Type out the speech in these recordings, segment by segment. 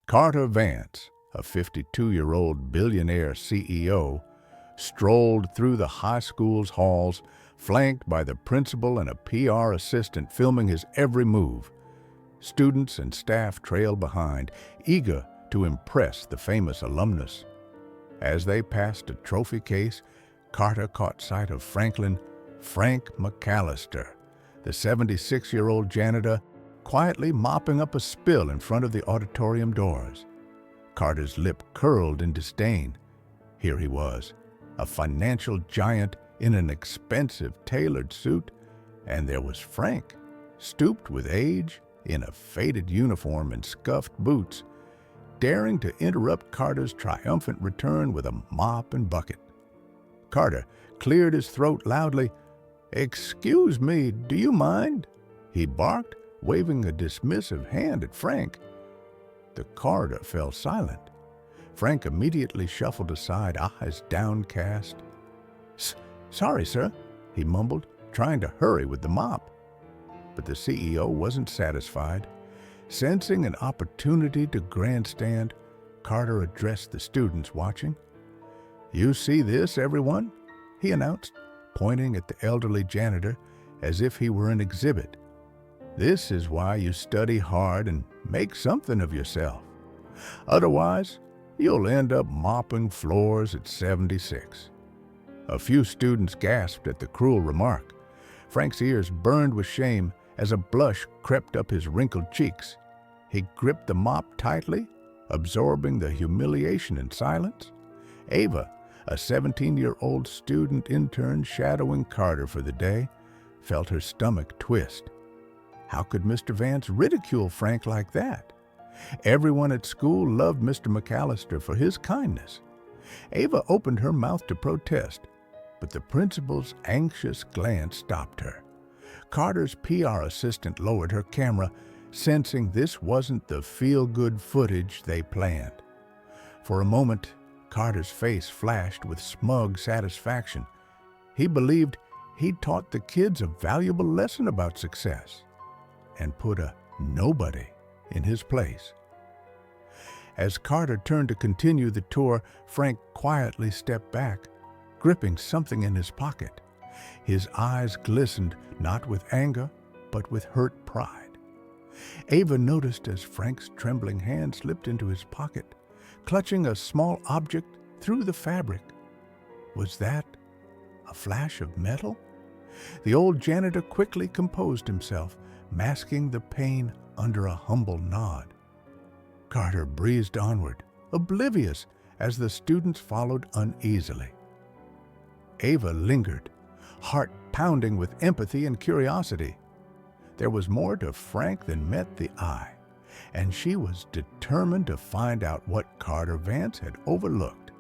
Carter Vance, a 52-year-old billionaire CEO, strolled through the high school's halls, flanked by the principal and a PR assistant filming his every move. Students and staff trailed behind, eager to impress the famous alumnus. As they passed a trophy case, Carter caught sight of Frank McAllister, the 76-year-old janitor, quietly mopping up a spill in front of the auditorium doors. Carter's lip curled in disdain. Here he was, a financial giant in an expensive tailored suit, and there was Frank, stooped with age, in a faded uniform and scuffed boots, daring to interrupt Carter's triumphant return with a mop and bucket. Carter cleared his throat loudly. "Excuse me, do you mind?" he barked, waving a dismissive hand at Frank. The corridor fell silent. Frank immediately shuffled aside, eyes downcast. "Sorry, sir," he mumbled, trying to hurry with the mop. But the CEO wasn't satisfied. Sensing an opportunity to grandstand, Carter addressed the students watching. "You see this, everyone?" he announced, pointing at the elderly janitor as if he were an exhibit. "This is why you study hard and make something of yourself. Otherwise, you'll end up mopping floors at 76. A few students gasped at the cruel remark. Frank's ears burned with shame as a blush crept up his wrinkled cheeks. He gripped the mop tightly, absorbing the humiliation in silence. Ava, a 17-year-old student intern shadowing Carter for the day, felt her stomach twist. How could Mr. Vance ridicule Frank like that? Everyone at school loved Mr. McAllister for his kindness. Ava opened her mouth to protest, but the principal's anxious glance stopped her. Carter's PR assistant lowered her camera, sensing this wasn't the feel-good footage they planned. For a moment, Carter's face flashed with smug satisfaction. He believed he'd taught the kids a valuable lesson about success and put a nobody in his place. As Carter turned to continue the tour, Frank quietly stepped back, gripping something in his pocket. His eyes glistened not with anger, but with hurt pride. Ava noticed as Frank's trembling hand slipped into his pocket, clutching a small object through the fabric. Was that a flash of metal? The old janitor quickly composed himself, masking the pain under a humble nod. Carter breezed onward, oblivious as the students followed uneasily. Ava lingered, heart pounding with empathy and curiosity. There was more to Frank than met the eye, and she was determined to find out what Carter Vance had overlooked.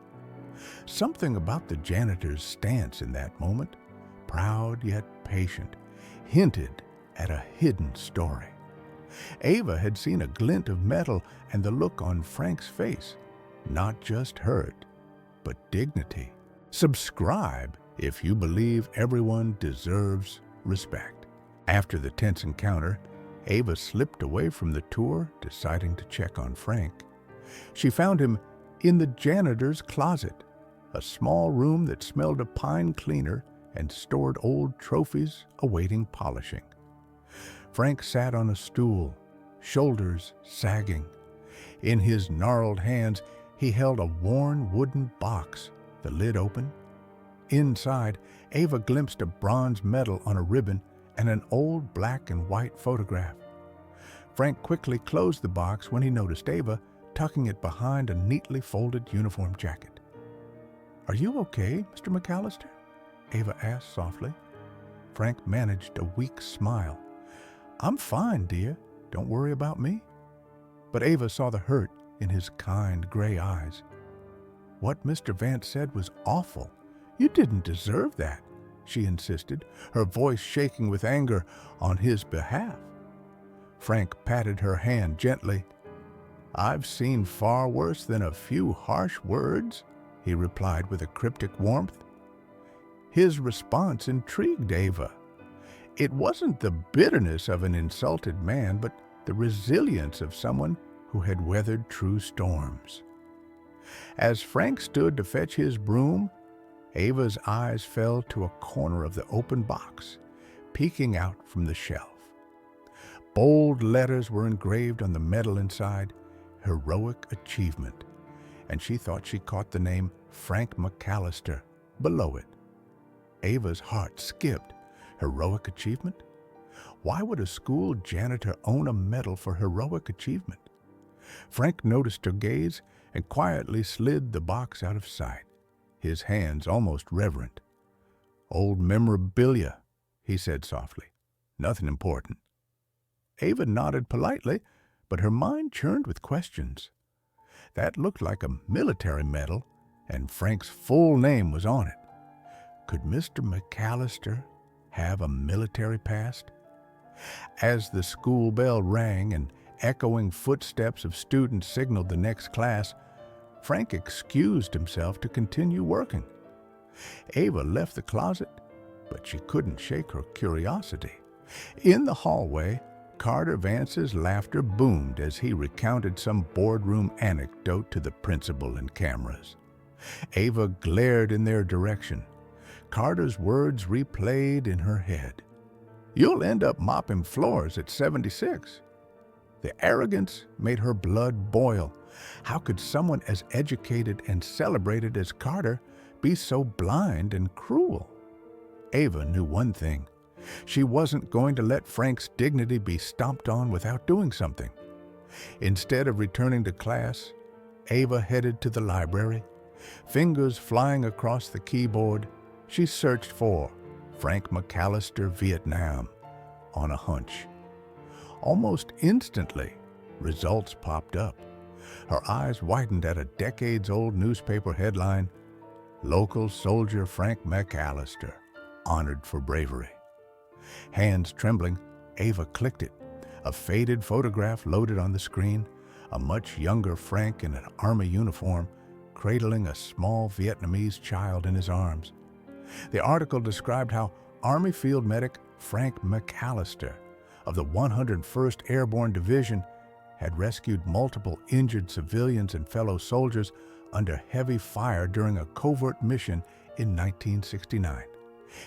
Something about the janitor's stance in that moment, proud yet patient, hinted at a hidden story. Ava had seen a glint of metal and the look on Frank's face, not just hurt, but dignity. Subscribe if you believe everyone deserves respect. After the tense encounter, Ava slipped away from the tour, deciding to check on Frank. She found him in the janitor's closet, a small room that smelled of pine cleaner and stored old trophies awaiting polishing. Frank sat on a stool, shoulders sagging. In his gnarled hands, he held a worn wooden box, the lid open. Inside, Ava glimpsed a bronze medal on a ribbon and an old black and white photograph. Frank quickly closed the box when he noticed Ava tucking it behind a neatly folded uniform jacket. "Are you okay, Mr. McAllister?" Ava asked softly. Frank managed a weak smile. "I'm fine, dear. Don't worry about me." But Ava saw the hurt in his kind gray eyes. "What Mr. Vance said was awful. You didn't deserve that," she insisted, her voice shaking with anger on his behalf. Frank patted her hand gently. "I've seen far worse than a few harsh words," he replied with a cryptic warmth. His response intrigued Ava. It wasn't the bitterness of an insulted man, but the resilience of someone who had weathered true storms. As Frank stood to fetch his broom, Ava's eyes fell to a corner of the open box, peeking out from the shelf. Bold letters were engraved on the metal inside, "Heroic Achievement," and she thought she caught the name Frank McAllister below it. Ava's heart skipped. Heroic achievement? Why would a school janitor own a medal for heroic achievement? Frank noticed her gaze and quietly slid the box out of sight, his hands almost reverent. "Old memorabilia," he said softly. "Nothing important." Ava nodded politely, but her mind churned with questions. That looked like a military medal, and Frank's full name was on it. Could Mr. McAllister have a military past? As the school bell rang and echoing footsteps of students signaled the next class, Frank excused himself to continue working. Ava left the closet, but she couldn't shake her curiosity. In the hallway, Carter Vance's laughter boomed as he recounted some boardroom anecdote to the principal and cameras. Ava glared in their direction. Carter's words replayed in her head. "You'll end up mopping floors at 76. The arrogance made her blood boil. How could someone as educated and celebrated as Carter be so blind and cruel? Ava knew one thing. She wasn't going to let Frank's dignity be stomped on without doing something. Instead of returning to class, Ava headed to the library. Fingers flying across the keyboard, she searched for Frank McAllister, Vietnam, on a hunch. Almost instantly, results popped up. Her eyes widened at a decades-old newspaper headline, "Local Soldier Frank McAllister, Honored for Bravery." Hands trembling, Ava clicked it. A faded photograph loaded on the screen, a much younger Frank in an army uniform, cradling a small Vietnamese child in his arms. The article described how Army Field Medic Frank McAllister of the 101st Airborne Division had rescued multiple injured civilians and fellow soldiers under heavy fire during a covert mission in 1969.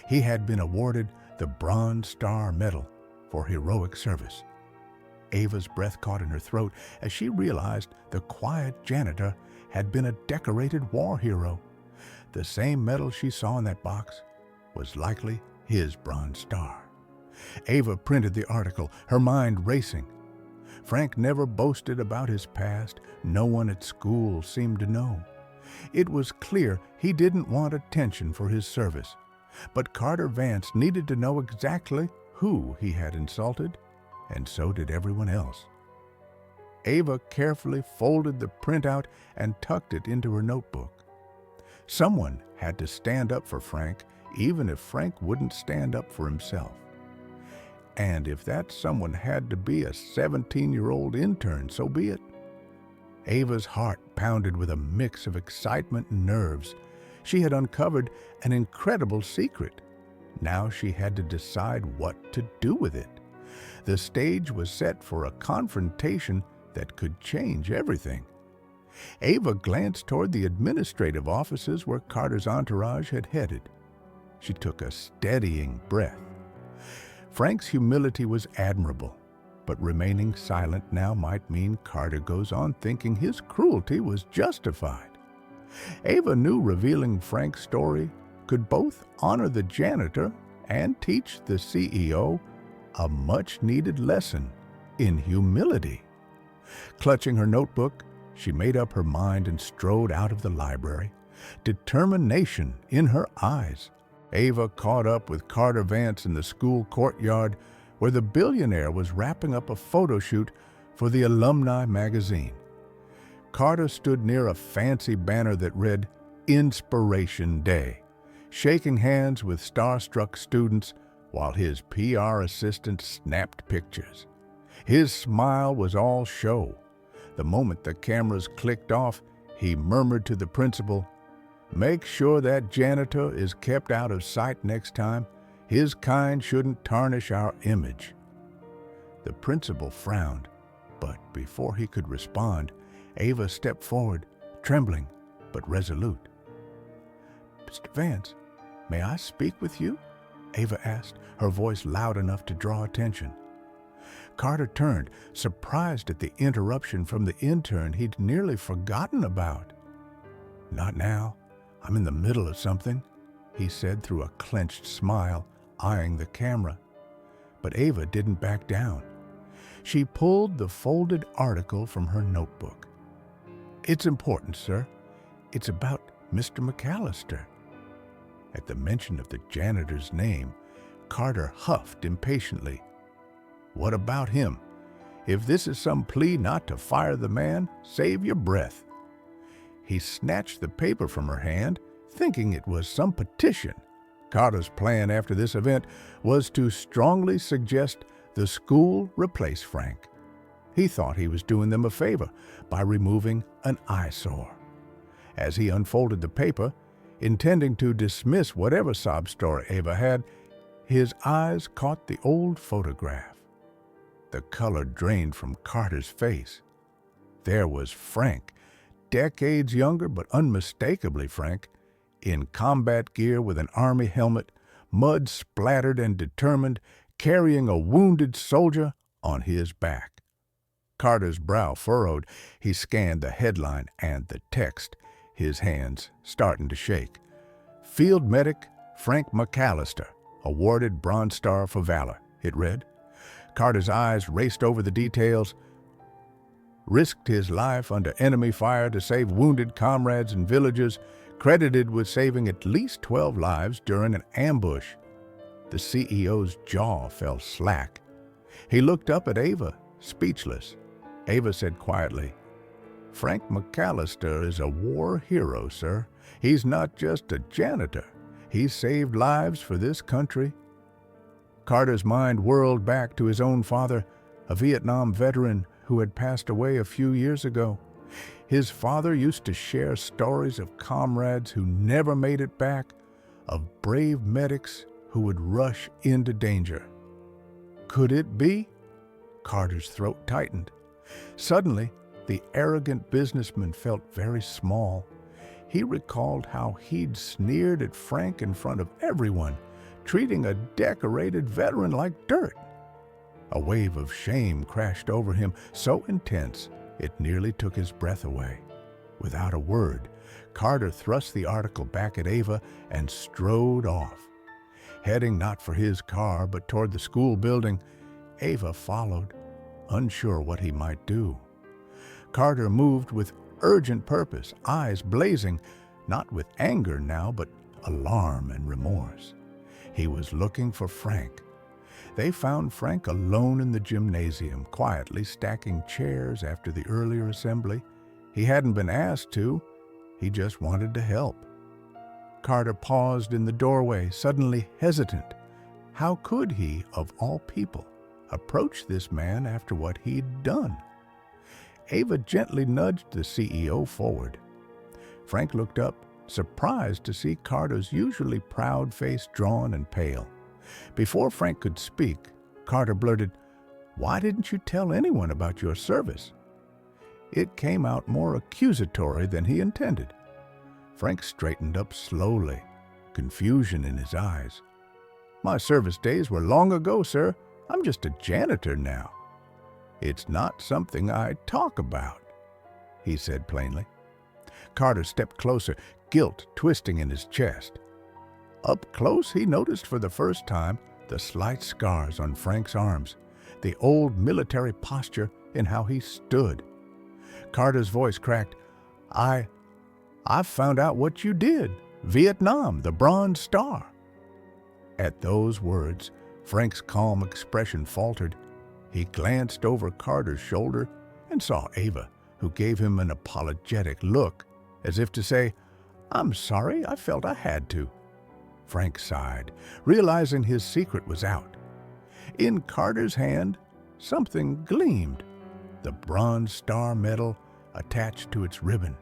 He had been awarded the Bronze Star Medal for heroic service. Ava's breath caught in her throat as she realized the quiet janitor had been a decorated war hero. The same medal she saw in that box was likely his Bronze Star. Ava printed the article, her mind racing. Frank never boasted about his past. No one at school seemed to know. It was clear he didn't want attention for his service. But Carter Vance needed to know exactly who he had insulted, and so did everyone else. Ava carefully folded the printout and tucked it into her notebook. Someone had to stand up for Frank, even if Frank wouldn't stand up for himself. And if that someone had to be a 17-year-old intern, so be it. Ava's heart pounded with a mix of excitement and nerves. She had uncovered an incredible secret. Now she had to decide what to do with it. The stage was set for a confrontation that could change everything. Ava glanced toward the administrative offices where Carter's entourage had headed. She took a steadying breath. Frank's humility was admirable, but remaining silent now might mean Carter goes on thinking his cruelty was justified. Ava knew revealing Frank's story could both honor the janitor and teach the CEO a much-needed lesson in humility. Clutching her notebook, she made up her mind and strode out of the library, determination in her eyes. Ava caught up with Carter Vance in the school courtyard where the Billionaire was wrapping up a photo shoot for the alumni magazine. Carter stood near a fancy banner that read, "Inspiration Day," shaking hands with starstruck students while his PR assistant snapped pictures. His smile was all show. The moment the cameras clicked off, he murmured to the principal, "Make sure that janitor is kept out of sight next time. His kind shouldn't tarnish our image." The principal frowned. But before he could respond, Ava stepped forward, trembling but resolute. "Mr. Vance, may I speak with you?" Ava asked, her voice loud enough to draw attention. Carter turned, surprised at the interruption from the intern he'd nearly forgotten about. "Not now. I'm in the middle of something," he said through a clenched smile, eyeing the camera. But Ava didn't back down. She pulled the folded article from her notebook. "It's important, sir. It's about Mr. McAllister." At the mention of the janitor's name, Carter huffed impatiently. "What about him? If this is some plea not to fire the man, save your breath." He snatched the paper from her hand, thinking it was some petition. Carter's plan after this event was to strongly suggest the school replace Frank. He thought he was doing them a favor by removing an eyesore. As he unfolded the paper, intending to dismiss whatever sob story Ava had, his eyes caught the old photograph. The color drained from Carter's face. There was Frank, decades younger but unmistakably Frank, in combat gear with an army helmet, mud-splattered and determined, carrying a wounded soldier on his back. Carter's brow furrowed. He scanned the headline and the text, his hands starting to shake. "Field Medic Frank McAllister, awarded Bronze Star for valor," it read. Carter's eyes raced over the details. "Risked his life under enemy fire to save wounded comrades and villagers, credited with saving at least 12 lives during an ambush." The CEO's jaw fell slack. He looked up at Ava, speechless. Ava said quietly, "Frank McAllister is a war hero, sir. He's not just a janitor. He's saved lives for this country." Carter's mind whirled back to his own father, a Vietnam veteran who had passed away a few years ago. His father used to share stories of comrades who never made it back, of brave medics who would rush into danger. Could it be? Carter's throat tightened. Suddenly, the arrogant businessman felt very small. He recalled how he'd sneered at Frank in front of everyone, treating a decorated veteran like dirt. A wave of shame crashed over him, so intense it nearly took his breath away. Without a word, Carter thrust the article back at Ava and strode off. Heading not for his car, but toward the school building, Ava followed, unsure what he might do. Carter moved with urgent purpose, eyes blazing, not with anger now, but alarm and remorse. He was looking for Frank. They found Frank alone in the gymnasium, quietly stacking chairs after the earlier assembly. He hadn't been asked to. He just wanted to help. Carter paused in the doorway, suddenly hesitant. How could he, of all people, approach this man after what he'd done? Ava gently nudged the CEO forward. Frank looked up, surprised to see Carter's usually proud face drawn and pale. Before Frank could speak, Carter blurted, "Why didn't you tell anyone about your service?" It came out more accusatory than he intended. Frank straightened up slowly, confusion in his eyes. "My service days were long ago, sir. I'm just a janitor now." "It's not something I talk about," he said plainly. Carter stepped closer, guilt twisting in his chest. Up close, he noticed for the first time the slight scars on Frank's arms, the old military posture in how he stood. Carter's voice cracked, I've found out what you did. Vietnam, the Bronze Star." At those words, Frank's calm expression faltered. He glanced over Carter's shoulder and saw Ava, who gave him an apologetic look, as if to say, "I'm sorry, I felt I had to." Frank sighed, realizing his secret was out. In Carter's hand, something gleamed, the Bronze Star medal attached to its ribbon.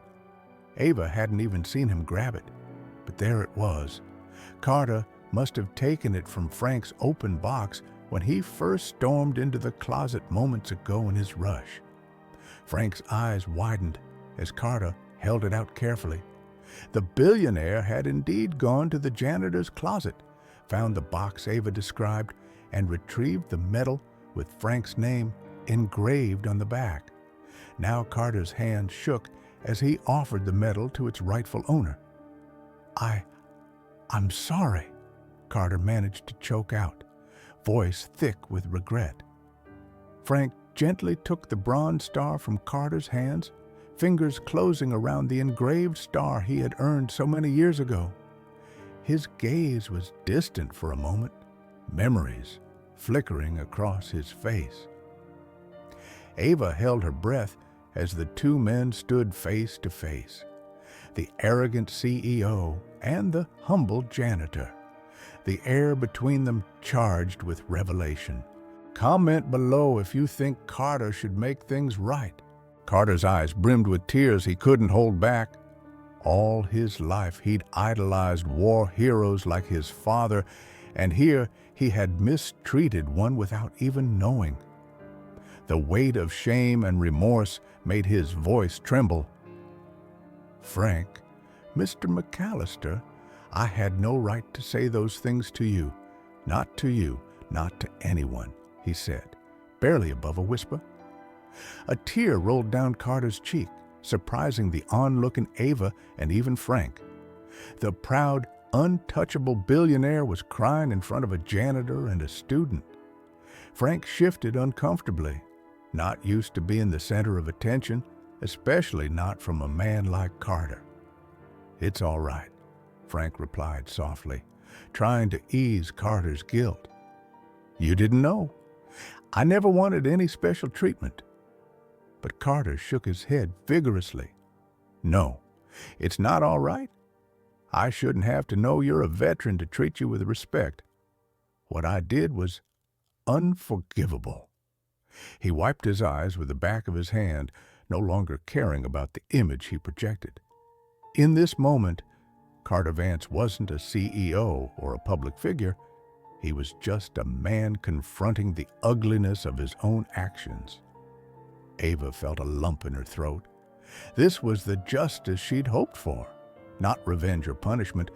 Ava hadn't even seen him grab it, but there it was. Carter must have taken it from Frank's open box when he first stormed into the closet moments ago in his rush. Frank's eyes widened as Carter held it out carefully. The billionaire had indeed gone to the janitor's closet, found the box Ava described, and retrieved the medal with Frank's name engraved on the back. Now Carter's hand shook as he offered the medal to its rightful owner. I'm sorry," Carter managed to choke out, voice thick with regret. Frank gently took the bronze star from Carter's hands, fingers closing around the engraved star he had earned so many years ago. His gaze was distant for a moment, memories flickering across his face. Ava held her breath as the two men stood face to face, the arrogant CEO and the humble janitor, the air between them charged with revelation. Comment below if you think Carter should make things right. Carter's eyes brimmed with tears he couldn't hold back. All his life he'd idolized war heroes like his father, and here he had mistreated one without even knowing. The weight of shame and remorse made his voice tremble. "Frank, Mr. McAllister, I had no right to say those things to you. Not to you, not to anyone," he said, barely above a whisper. A tear rolled down Carter's cheek, surprising the onlooking Ava and even Frank. The proud, untouchable billionaire was crying in front of a janitor and a student. Frank shifted uncomfortably, not used to being the center of attention, especially not from a man like Carter. "It's all right," Frank replied softly, trying to ease Carter's guilt. "You didn't know. I never wanted any special treatment." But Carter shook his head vigorously. "No, it's not all right. I shouldn't have to know you're a veteran to treat you with respect. What I did was unforgivable." He wiped his eyes with the back of his hand, no longer caring about the image he projected. In this moment, Carter Vance wasn't a CEO or a public figure. He was just a man confronting the ugliness of his own actions. Ava felt a lump in her throat. This was the justice she'd hoped for. Not revenge or punishment,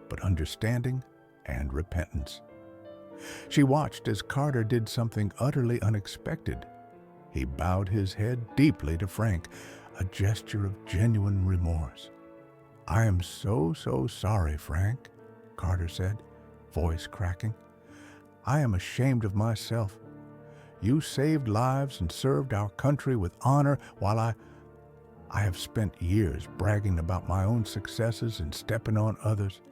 but understanding and repentance. She watched as Carter did something utterly unexpected. He bowed his head deeply to Frank, a gesture of genuine remorse. "I am so sorry, Frank," Carter said, voice cracking. "I am ashamed of myself. You saved lives and served our country with honor while I have spent years bragging about my own successes and stepping on others.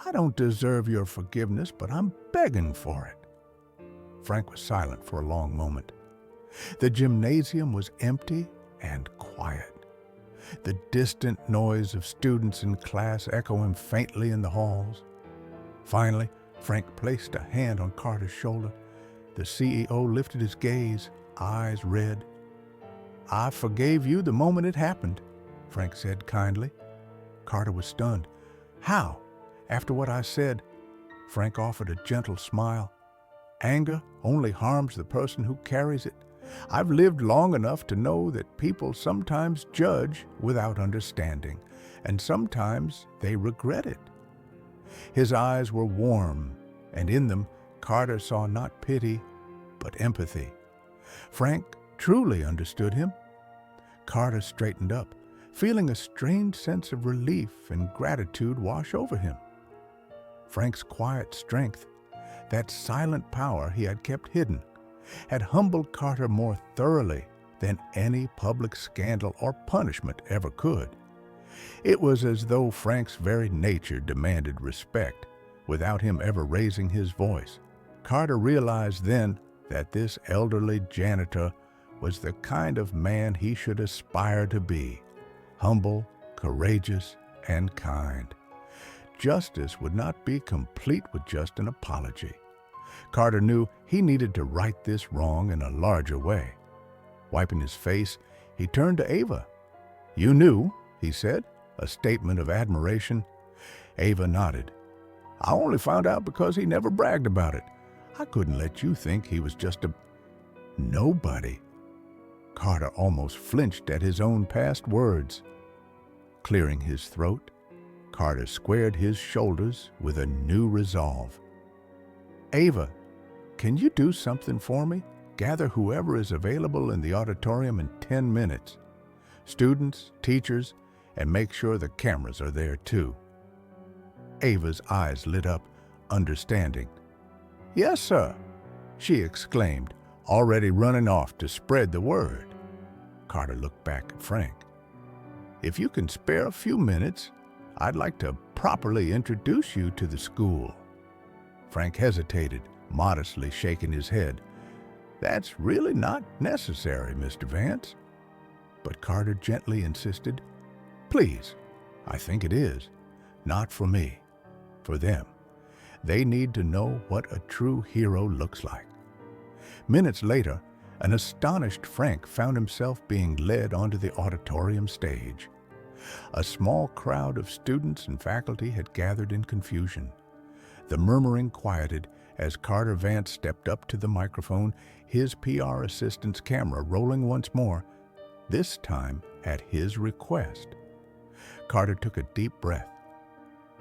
I don't deserve your forgiveness, but I'm begging for it." Frank was silent for a long moment. The gymnasium was empty and quiet, the distant noise of students in class echoing faintly in the halls. Finally, Frank placed a hand on Carter's shoulder. The CEO lifted his gaze, eyes red. "I forgave you the moment it happened," Frank said kindly. Carter was stunned. "How? After what I said?" Frank offered a gentle smile. "Anger only harms the person who carries it. I've lived long enough to know that people sometimes judge without understanding, and sometimes they regret it." His eyes were warm, and in them Carter saw not pity, but empathy. Frank truly understood him. Carter straightened up, feeling a strange sense of relief and gratitude wash over him. Frank's quiet strength, that silent power he had kept hidden, had humbled Carter more thoroughly than any public scandal or punishment ever could. It was as though Frank's very nature demanded respect, without him ever raising his voice. Carter realized then that this elderly janitor was the kind of man he should aspire to be: humble, courageous, and kind. Justice would not be complete with just an apology. Carter knew he needed to right this wrong in a larger way. Wiping his face, he turned to Ava. "You knew," he said, a statement of admiration. Ava nodded. "I only found out because he never bragged about it. I couldn't let you think he was just a nobody." Carter almost flinched at his own past words. Clearing his throat, Carter squared his shoulders with a new resolve. "Ava, can you do something for me? Gather whoever is available in the auditorium in 10 minutes. Students, teachers, and make sure the cameras are there too." Ava's eyes lit up, understanding. "Yes, sir," she exclaimed, already running off to spread the word. Carter looked back at Frank. "If you can spare a few minutes, I'd like to properly introduce you to the school." Frank hesitated, modestly shaking his head. "That's really not necessary, Mr. Vance." But Carter gently insisted, "Please, I think it is. Not for me, for them. They need to know what a true hero looks like." Minutes later, an astonished Frank found himself being led onto the auditorium stage. A small crowd of students and faculty had gathered in confusion. The murmuring quieted as Carter Vance stepped up to the microphone, his PR assistant's camera rolling once more, this time at his request. Carter took a deep breath.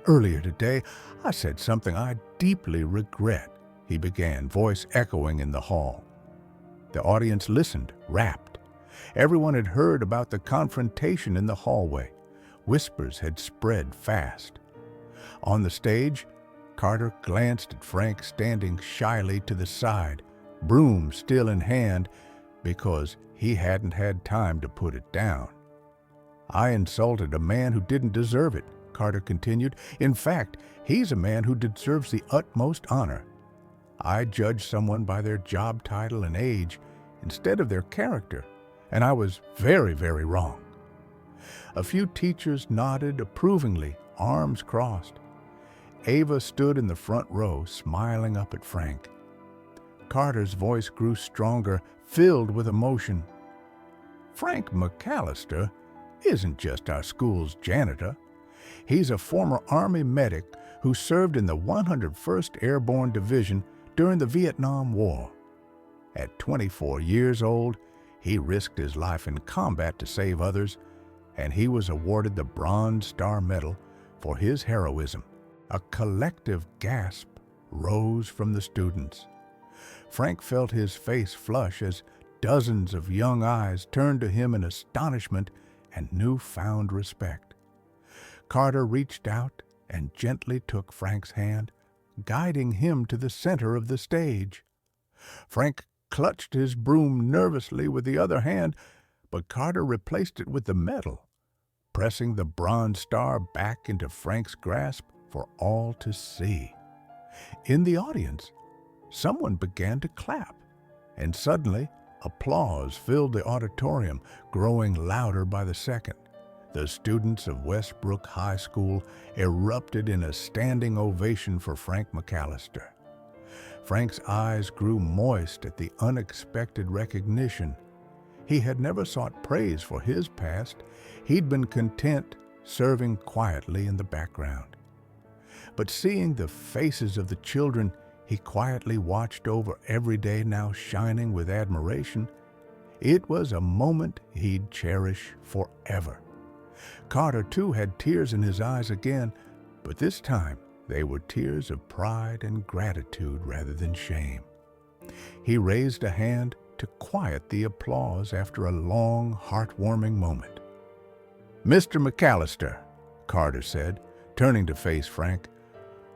"Earlier today, I said something I deeply regret," he began, voice echoing in the hall. The audience listened, rapt. Everyone had heard about the confrontation in the hallway. Whispers had spread fast. On the stage, Carter glanced at Frank standing shyly to the side, broom still in hand, because he hadn't had time to put it down. "I insulted a man who didn't deserve it," Carter continued. "In fact, he's a man who deserves the utmost honor. I judged someone by their job title and age instead of their character, and I was very, very wrong." A few teachers nodded approvingly, arms crossed. Ava stood in the front row, smiling up at Frank. Carter's voice grew stronger, filled with emotion. "Frank McAllister isn't just our school's janitor. He's a former Army medic who served in the 101st Airborne Division during the Vietnam War. At 24 years old, he risked his life in combat to save others, and he was awarded the Bronze Star Medal for his heroism." A collective gasp rose from the students. Frank felt his face flush as dozens of young eyes turned to him in astonishment and newfound respect. Carter reached out and gently took Frank's hand, guiding him to the center of the stage. Frank clutched his broom nervously with the other hand, but Carter replaced it with the medal, pressing the Bronze Star back into Frank's grasp for all to see. In the audience, someone began to clap, and suddenly applause filled the auditorium, growing louder by the second. The students of Westbrook High School erupted in a standing ovation for Frank McAllister. Frank's eyes grew moist at the unexpected recognition. He had never sought praise for his past. He'd been content serving quietly in the background. But seeing the faces of the children he quietly watched over every day now shining with admiration, it was a moment he'd cherish forever. Carter, too, had tears in his eyes again, but this time they were tears of pride and gratitude rather than shame. He raised a hand to quiet the applause after a long, heartwarming moment. "Mr. McAllister," Carter said, turning to face Frank,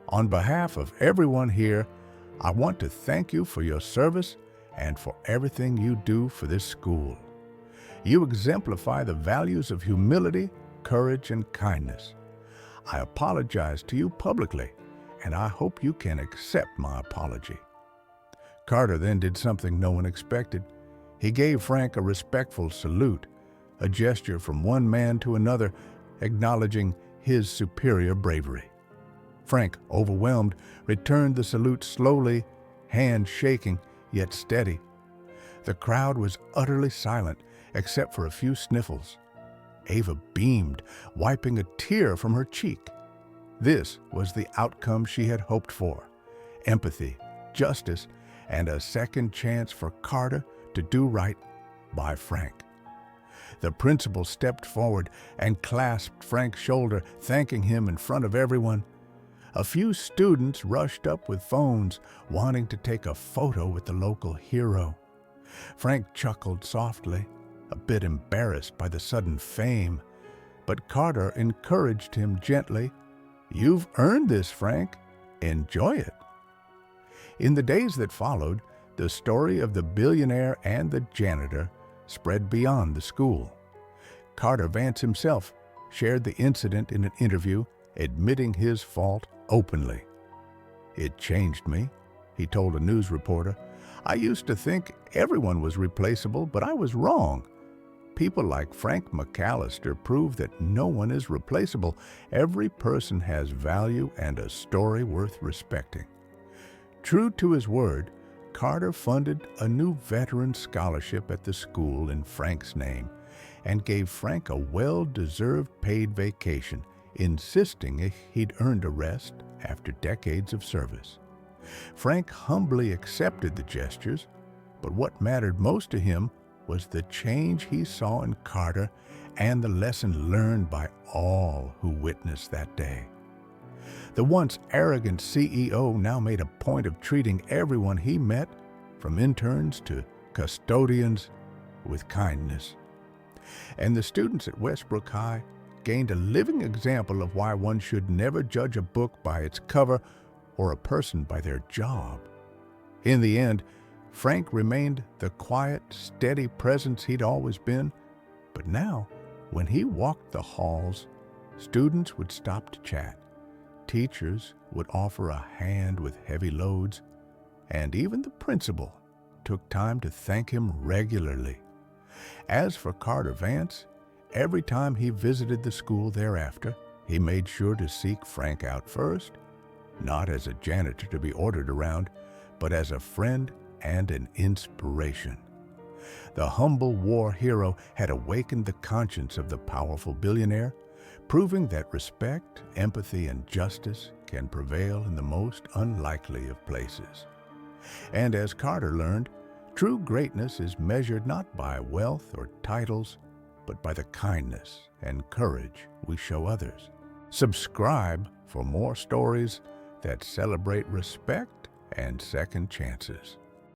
"on behalf of everyone here, I want to thank you for your service and for everything you do for this school. You exemplify the values of humility, courage, and kindness. I apologize to you publicly, and I hope you can accept my apology." Carter then did something no one expected. He gave Frank a respectful salute, a gesture from one man to another, acknowledging his superior bravery. Frank, overwhelmed, returned the salute slowly, hand shaking, yet steady. The crowd was utterly silent, except for a few sniffles. Ava beamed, wiping a tear from her cheek. This was the outcome she had hoped for: empathy, justice, and a second chance for Carter to do right by Frank. The principal stepped forward and clasped Frank's shoulder, thanking him in front of everyone. A few students rushed up with phones, wanting to take a photo with the local hero. Frank chuckled softly, a bit embarrassed by the sudden fame, but Carter encouraged him gently. "You've earned this, Frank. Enjoy it." In the days that followed, the story of the billionaire and the janitor spread beyond the school. Carter Vance himself shared the incident in an interview, admitting his fault openly. "It changed me," he told a news reporter. "I used to think everyone was replaceable, but I was wrong. People like Frank McAllister prove that no one is replaceable. Every person has value and a story worth respecting." True to his word, Carter funded a new veteran scholarship at the school in Frank's name and gave Frank a well-deserved paid vacation, insisting he'd earned a rest after decades of service. Frank humbly accepted the gestures, but what mattered most to him was the change he saw in Carter and the lesson learned by all who witnessed that day. The once arrogant CEO now made a point of treating everyone he met, from interns to custodians, with kindness. And the students at Westbrook High gained a living example of why one should never judge a book by its cover or a person by their job. In the end, Frank remained the quiet, steady presence he'd always been, but now, when he walked the halls, students would stop to chat. Teachers would offer a hand with heavy loads, and even the principal took time to thank him regularly. As for Carter Vance, every time he visited the school thereafter, he made sure to seek Frank out first, not as a janitor to be ordered around, but as a friend and an inspiration. The humble war hero had awakened the conscience of the powerful billionaire, proving that respect, empathy, and justice can prevail in the most unlikely of places. And as Carter learned, true greatness is measured not by wealth or titles, but by the kindness and courage we show others. Subscribe for more stories that celebrate respect and second chances.